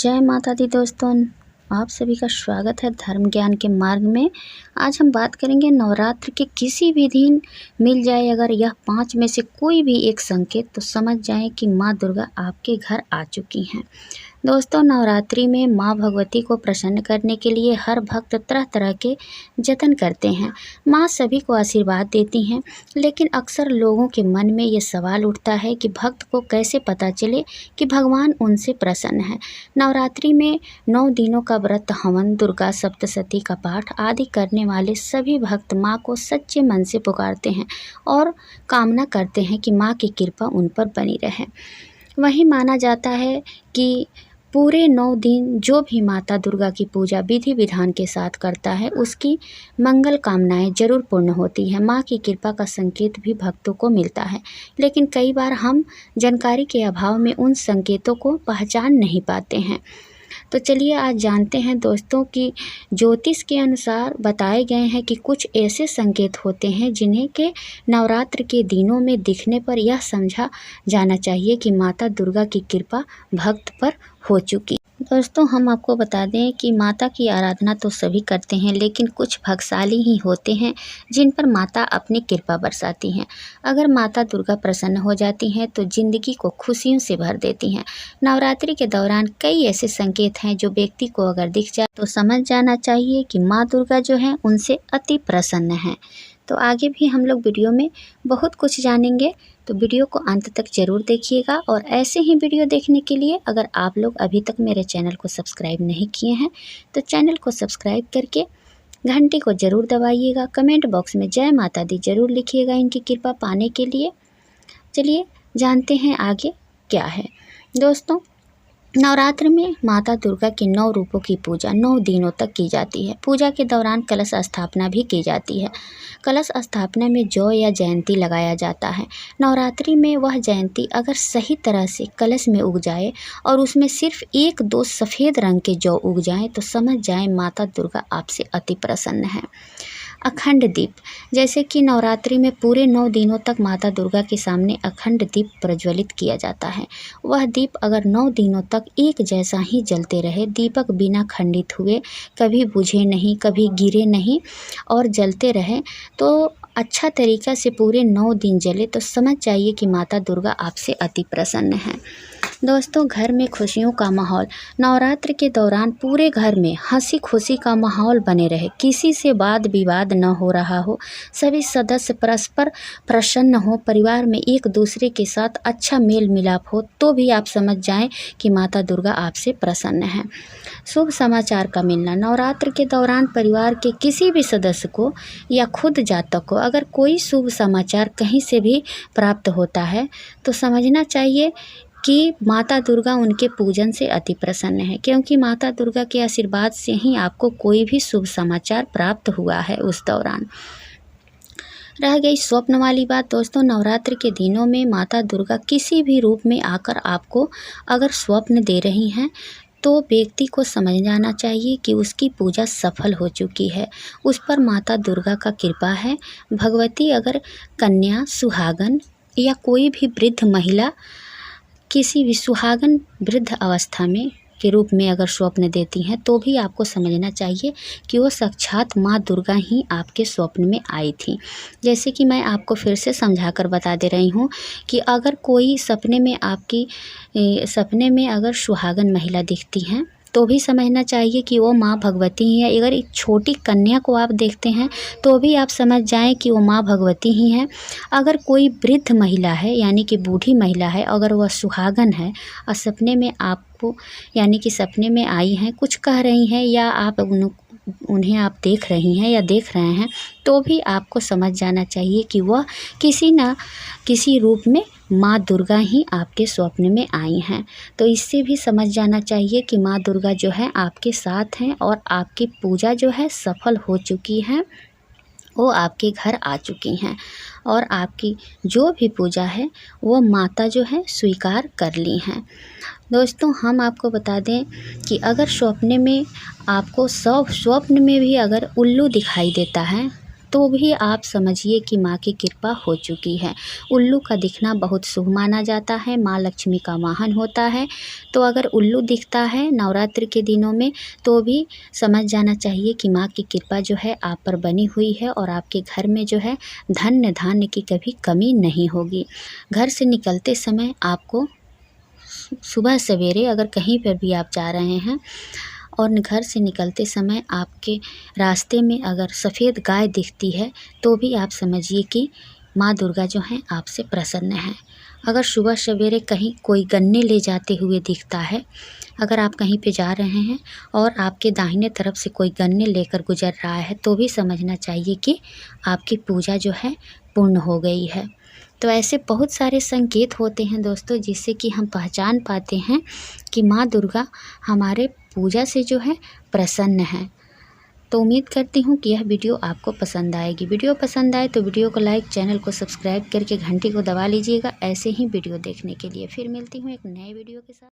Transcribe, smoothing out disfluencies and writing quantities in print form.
जय माता दी दोस्तों, आप सभी का स्वागत है धर्म ज्ञान के मार्ग में। आज हम बात करेंगे नवरात्र के किसी भी दिन मिल जाए अगर यह 5 में से कोई भी एक संकेत, तो समझ जाएं कि माँ दुर्गा आपके घर आ चुकी हैं। दोस्तों, नवरात्रि में माँ भगवती को प्रसन्न करने के लिए हर भक्त तरह तरह के जतन करते हैं। माँ सभी को आशीर्वाद देती हैं, लेकिन अक्सर लोगों के मन में ये सवाल उठता है कि भक्त को कैसे पता चले कि भगवान उनसे प्रसन्न है। नवरात्रि में 9 दिनों का व्रत, हवन, दुर्गा सप्तशती का पाठ आदि करने वाले सभी भक्त माँ को सच्चे मन से पुकारते हैं और कामना करते हैं कि माँ की कृपा उन पर बनी रहे। वहीं माना जाता है कि पूरे 9 दिन जो भी माता दुर्गा की पूजा विधि विधान के साथ करता है, उसकी मंगल कामनाएं जरूर पूर्ण होती है। माँ की कृपा का संकेत भी भक्तों को मिलता है, लेकिन कई बार हम जानकारी के अभाव में उन संकेतों को पहचान नहीं पाते हैं। तो चलिए आज जानते हैं दोस्तों कि ज्योतिष के अनुसार बताए गए हैं कि कुछ ऐसे संकेत होते हैं जिन्हें के नवरात्र के दिनों में दिखने पर यह समझा जाना चाहिए कि माता दुर्गा की कृपा भक्त पर हो चुकी। दोस्तों, हम आपको बता दें कि माता की आराधना तो सभी करते हैं, लेकिन कुछ भाग्यशाली ही होते हैं जिन पर माता अपनी कृपा बरसाती हैं। अगर माता दुर्गा प्रसन्न हो जाती हैं तो जिंदगी को खुशियों से भर देती हैं। नवरात्रि के दौरान कई ऐसे संकेत हैं जो व्यक्ति को अगर दिख जाए तो समझ जाना चाहिए कि माँ दुर्गा जो है उनसे अति प्रसन्न है। तो आगे भी हम लोग वीडियो में बहुत कुछ जानेंगे, तो वीडियो को अंत तक जरूर देखिएगा। और ऐसे ही वीडियो देखने के लिए अगर आप लोग अभी तक मेरे चैनल को सब्सक्राइब नहीं किए हैं तो चैनल को सब्सक्राइब करके घंटी को जरूर दबाइएगा। कमेंट बॉक्स में जय माता दी जरूर लिखिएगा इनकी कृपा पाने के लिए। चलिए जानते हैं आगे क्या है। दोस्तों, नवरात्र में माता दुर्गा के 9 रूपों की पूजा 9 दिनों तक की जाती है। पूजा के दौरान कलश स्थापना भी की जाती है। कलश स्थापना में जौ या जयंती लगाया जाता है। नवरात्रि में वह जयंती अगर सही तरह से कलश में उग जाए और उसमें सिर्फ 1-2 सफ़ेद रंग के जौ उग जाएं तो समझ जाएं माता दुर्गा आपसे अति प्रसन्न है। अखंड दीप, जैसे कि नवरात्रि में पूरे 9 दिनों तक माता दुर्गा के सामने अखंड दीप प्रज्वलित किया जाता है। वह दीप अगर 9 दिनों तक एक जैसा ही जलते रहे, दीपक बिना खंडित हुए, कभी बुझे नहीं, कभी गिरे नहीं और जलते रहे, तो अच्छा तरीक़ा से पूरे 9 दिन जले, तो समझ जाइए कि माता दुर्गा आपसे अति प्रसन्न है। दोस्तों, घर में खुशियों का माहौल, नवरात्र के दौरान पूरे घर में हंसी खुशी का माहौल बने रहे, किसी से वाद विवाद न हो रहा हो, सभी सदस्य परस्पर प्रसन्न हो, परिवार में एक दूसरे के साथ अच्छा मेल मिलाप हो, तो भी आप समझ जाएं कि माता दुर्गा आपसे प्रसन्न है। शुभ समाचार का मिलना, नवरात्र के दौरान परिवार के किसी भी सदस्य को या खुद जातक को अगर कोई शुभ समाचार कहीं से भी प्राप्त होता है तो समझना चाहिए कि माता दुर्गा उनके पूजन से अति प्रसन्न है, क्योंकि माता दुर्गा के आशीर्वाद से ही आपको कोई भी शुभ समाचार प्राप्त हुआ है उस दौरान। रह गई स्वप्न वाली बात, दोस्तों, नवरात्र के दिनों में माता दुर्गा किसी भी रूप में आकर आपको अगर स्वप्न दे रही हैं तो व्यक्ति को समझ जाना चाहिए कि उसकी पूजा सफल हो चुकी है, उस पर माता दुर्गा का कृपा है। भगवती अगर कन्या, सुहागन या कोई भी वृद्ध महिला किसी भी सुहागन वृद्ध अवस्था में के रूप में अगर स्वप्न देती हैं तो भी आपको समझना चाहिए कि वो साक्षात माँ दुर्गा ही आपके स्वप्न में आई थी। जैसे कि मैं आपको फिर से समझा कर बता दे रही हूँ कि अगर कोई सपने में अगर सुहागन महिला दिखती हैं तो भी समझना चाहिए कि वो माँ भगवती ही है। अगर एक छोटी कन्या को आप देखते हैं तो भी आप समझ जाएं कि वो माँ भगवती ही हैं। अगर कोई वृद्ध महिला है यानी कि बूढ़ी महिला है, अगर वह सुहागन है और सपने में आपको यानी कि सपने में आई हैं, कुछ कह रही हैं या आप उन्हें आप देख रही हैं या देख रहे हैं, तो भी आपको समझ जाना चाहिए कि वह किसी न किसी रूप में माँ दुर्गा ही आपके स्वप्न में आई हैं। तो इससे भी समझ जाना चाहिए कि माँ दुर्गा जो है आपके साथ हैं और आपकी पूजा जो है सफल हो चुकी है, वो आपके घर आ चुकी हैं और आपकी जो भी पूजा है वो माता जो है स्वीकार कर ली हैं। दोस्तों, हम आपको बता दें कि अगर स्वप्न में आपको स्वप्न में भी अगर उल्लू दिखाई देता है तो भी आप समझिए कि माँ की कृपा हो चुकी है। उल्लू का दिखना बहुत शुभ माना जाता है, माँ लक्ष्मी का वाहन होता है। तो अगर उल्लू दिखता है नवरात्रि के दिनों में तो भी समझ जाना चाहिए कि माँ की कृपा जो है आप पर बनी हुई है और आपके घर में जो है धन्य धान्य की कभी कमी नहीं होगी। घर से निकलते समय आपको सुबह सवेरे अगर कहीं पर भी आप जा रहे हैं और घर से निकलते समय आपके रास्ते में अगर सफ़ेद गाय दिखती है तो भी आप समझिए कि माँ दुर्गा जो हैं आपसे प्रसन्न हैं। अगर सुबह सवेरे कहीं कोई गन्ने ले जाते हुए दिखता है, अगर आप कहीं पे जा रहे हैं और आपके दाहिने तरफ से कोई गन्ने लेकर गुजर रहा है तो भी समझना चाहिए कि आपकी पूजा जो है पूर्ण हो गई है। तो ऐसे बहुत सारे संकेत होते हैं दोस्तों जिससे कि हम पहचान पाते हैं कि माँ दुर्गा हमारे पूजा से जो है प्रसन्न है। तो उम्मीद करती हूँ कि यह वीडियो आपको पसंद आएगी। वीडियो पसंद आए तो वीडियो को लाइक, चैनल को सब्सक्राइब करके घंटी को दबा लीजिएगा ऐसे ही वीडियो देखने के लिए। फिर मिलती हूँ एक नए वीडियो के साथ।